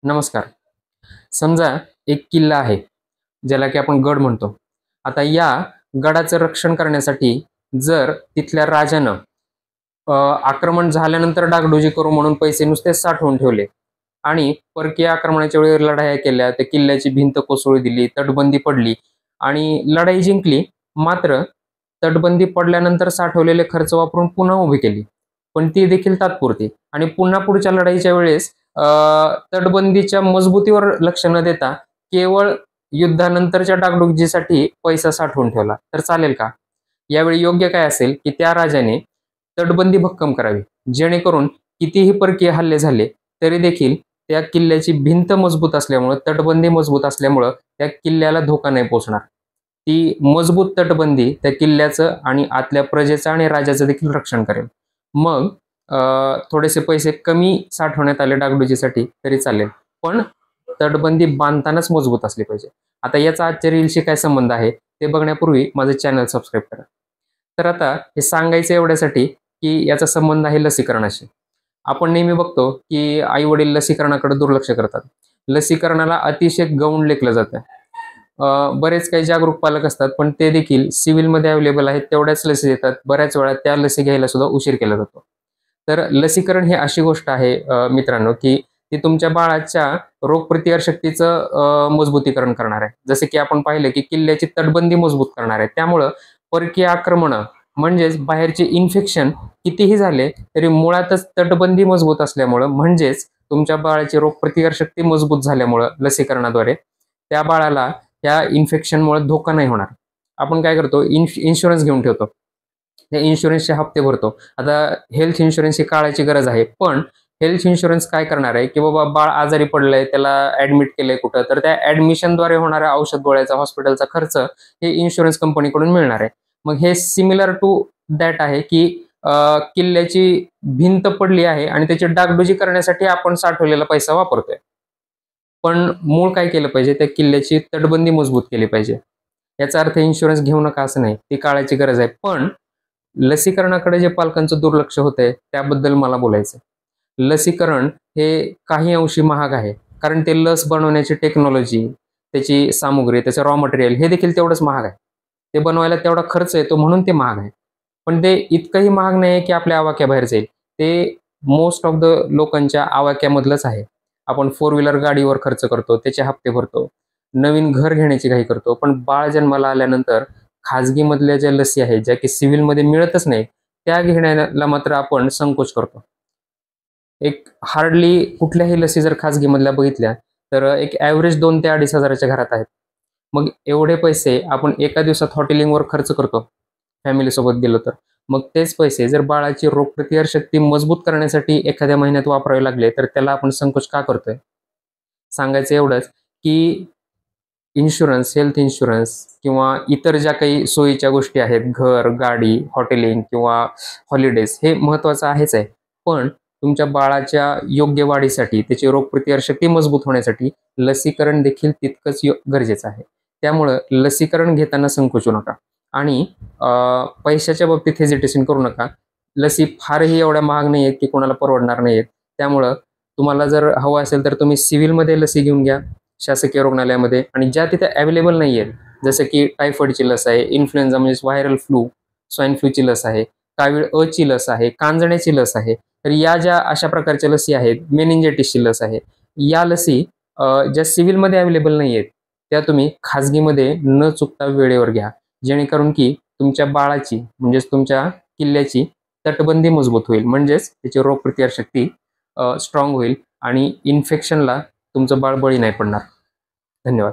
नमस्कार. समजा एक किल्ला आहे, ज्याला की आपण गड म्हणतो. आता या गडाचं रक्षण करण्यासाठी जर तिथल्या राजानं आक्रमण झाल्यानंतर डागडुजी करू म्हणून पैसे नुसतेच साठवून ठेवले आणि परकीय आक्रमणाच्या वेळी लढाया केल्या, त्या किल्ल्याची भिंत कोसळू दिली, तटबंदी पडली आणि लढाई जिंकली. मात्र तटबंदी पडल्यानंतर साठवलेले खर्च वापरून पुन्हा उभी केली. पण ती देखील तात्पुरती आणि पुन्हा पुढच्या लढाईच्या वेळेस अ, तटबंदीच्या मजबुतीवर लक्ष न देता केवळ युद्धानंतरच्या डागडुजीसाठी पैसा साठवून ठेवला तर चालेल का? यावेळी योग्य काय असेल की त्या राजाने तटबंदी भक्कम करावी, जेणेकरून कितीही परकीय हल्ले झाले तरी देखील त्या किल्ल्याची भिंत मजबूत असल्यामुळं, तटबंदी मजबूत असल्यामुळं त्या किल्ल्याला धोका नाही पोहोचणार. ती मजबूत तटबंदी त्या किल्ल्याचं आणि आतल्या प्रजेचं आणि राजाचं देखील रक्षण करेल. मग थोडेसे पैसे कमी साठवण्यात आले डागडुजीसाठी तरी चालेल, पण तटबंदी बांधतानाच मजबूत असली पाहिजे. आता याचा आजच्या रीलशी काय संबंध आहे ते बघण्यापूर्वी माझं चॅनल सबस्क्राईब करा. तर आता हे सांगायचं एवढ्यासाठी की याचा संबंध आहे लसीकरणाशी. आपण नेहमी बघतो की आई वडील लसीकरणाकडे दुर्लक्ष करतात. लसीकरणाला अतिशय गौण लेखलं जातं. बरेच काही जागरूक पालक असतात, पण ते देखील सिव्हिलमध्ये अवेलेबल आहेत तेवढ्याच लसी देतात. बऱ्याच वेळा त्या लसी घ्यायला सुद्धा उशीर केला जातो. तर लसीकरण ही अशी गोष्ट आहे मित्रांनो, की ती तुमच्या बाळाच्या रोगप्रतिकार शक्तीचं मजबूतीकरण करणार आहे. जसे की आपण पाहिलं की किल्ल्याची तटबंदी मजबूत करणार आहे. त्यामुळं परकीय आक्रमणं म्हणजेच बाहेरचे इन्फेक्शन कितीही झाले तरी मुळातच तटबंदी मजबूत असल्यामुळं, म्हणजेच तुमच्या बाळाची रोगप्रतिकार शक्ती मजबूत झाल्यामुळं लसीकरणाद्वारे त्या बाळाला त्या इन्फेक्शनमुळे धोका नाही होणार. आपण काय करतो, इन्शुरन्स घेऊन ठेवतो. त्या इन्शुरन्सचे हप्ते भरतो. आता हेल्थ इन्शुरन्स ही काळाची गरज आहे, पण हेल्थ इन्शुरन्स काय करणार आहे की बाबा बाळ आजारी पडलंय, त्याला ऍडमिट केलंय कुठं, तर त्या ऍडमिशनद्वारे होणाऱ्या औषध गोळ्याचा, हॉस्पिटलचा खर्च हे इन्शुरन्स कंपनीकडून मिळणार आहे. मग हे सिमिलर टू दॅट आहे की किल्ल्याची भिंत पडली आहे आणि त्याची डागडुजी करण्यासाठी आपण साठवलेला पैसा वापरतोय. पण मूळ काय केलं पाहिजे, त्या किल्ल्याची तटबंदी मजबूत केली पाहिजे. याचा अर्थ इन्शुरन्स घेऊ नका असं नाही, ती काळाची गरज आहे. पण लसीकरणाकडे जे पालकांचं दुर्लक्ष होतंय त्याबद्दल मला बोलायचं. लसीकरण हे काही अंशी महाग आहे, कारण ते लस बनवण्याची टेक्नॉलॉजी, त्याची सामुग्री, त्याचं रॉ मटेरियल हे देखील तेवढंच महाग आहे. ते बनवायला तेवढा खर्च येतो म्हणून ते महाग आहे. पण ते इतकंही महाग नाही आहे की आपल्या आवाक्याबाहेर जाईल. ते मोस्ट ऑफ द लोकांच्या आवाक्यामधलंच आहे. आपण फोर व्हीलर गाडीवर खर्च करतो, त्याचे हप्ते भरतो, नवीन घर घेण्याची घाई करतो. पण बाळ जन्माला आल्यानंतर खाजगीमधल्या ज्या लसी आहेत, ज्या की सिव्हिलमध्ये मिळतच नाही, त्या घेण्याला मात्र आपण संकोच करतो. एक हार्डली कुठल्याही लसी जर खाजगीमधल्या बघितल्या तर एक ॲव्हरेज 2 ते 2.5 हजाराच्या घरात आहेत. मग एवढे पैसे आपण एका दिवसात हॉटेलिंगवर खर्च करतो फॅमिलीसोबत गेलो तर. मग तेच पैसे जर बाळाची रोगप्रतिकार शक्ती मजबूत करण्यासाठी एखाद्या महिन्यात वापरावे लागले तर त्याला आपण संकोच का करतोय? सांगायचं एवढंच की इन्शुरन्स, हेल्थ इन्शुरन्स किंवा इतर ज्या काही सोयीच्या गोष्टी आहेत, घर, गाडी, हॉटेलिंग किंवा हॉलिडेज, हे महत्त्वाचं आहेच आहे. पण तुमच्या बाळाच्या योग्य वाढीसाठी, त्याची रोगप्रतिकारशक्ती मजबूत होण्यासाठी लसीकरण देखील तितकंच गरजेचं आहे. त्यामुळं लसीकरण घेताना संकोचू नका आणि पैशाच्या बाबतीत हेजिटेशन करू नका. लसी फारही एवढ्या महाग नाही आहेत की कोणाला परवडणार नाही आहेत. त्यामुळं तुम्हाला जर हवं असेल तर तुम्ही सिव्हिलमध्ये लसी घेऊन घ्या, शासकीय रुग्णालयामध्ये. आणि ज्या तिथे अवेलेबल नाही आहेत, जसं की टायफॉईडची लस आहे, इन्फ्लुएन्झा म्हणजे व्हायरल फ्लू, स्वाईन फ्लूची लस आहे, कावीळ अची लस आहे, कांजण्याची लस आहे. तर या ज्या अशा प्रकारच्या लसी आहेत, मेनिंजायटिसची लस आहे, या लसी ज्या सिव्हिलमध्ये अवेलेबल नाही आहेत त्या तुम्ही खाजगीमध्ये न चुकता वेळेवर घ्या, जेणेकरून की तुमच्या बाळाची म्हणजेच तुमच्या किल्ल्याची तटबंदी मजबूत होईल, म्हणजेच त्याची रोगप्रतिकारशक्ती स्ट्रॉंग होईल आणि इन्फेक्शनला तुमचं बाळ बळी नाही पडणार. धन्यवाद.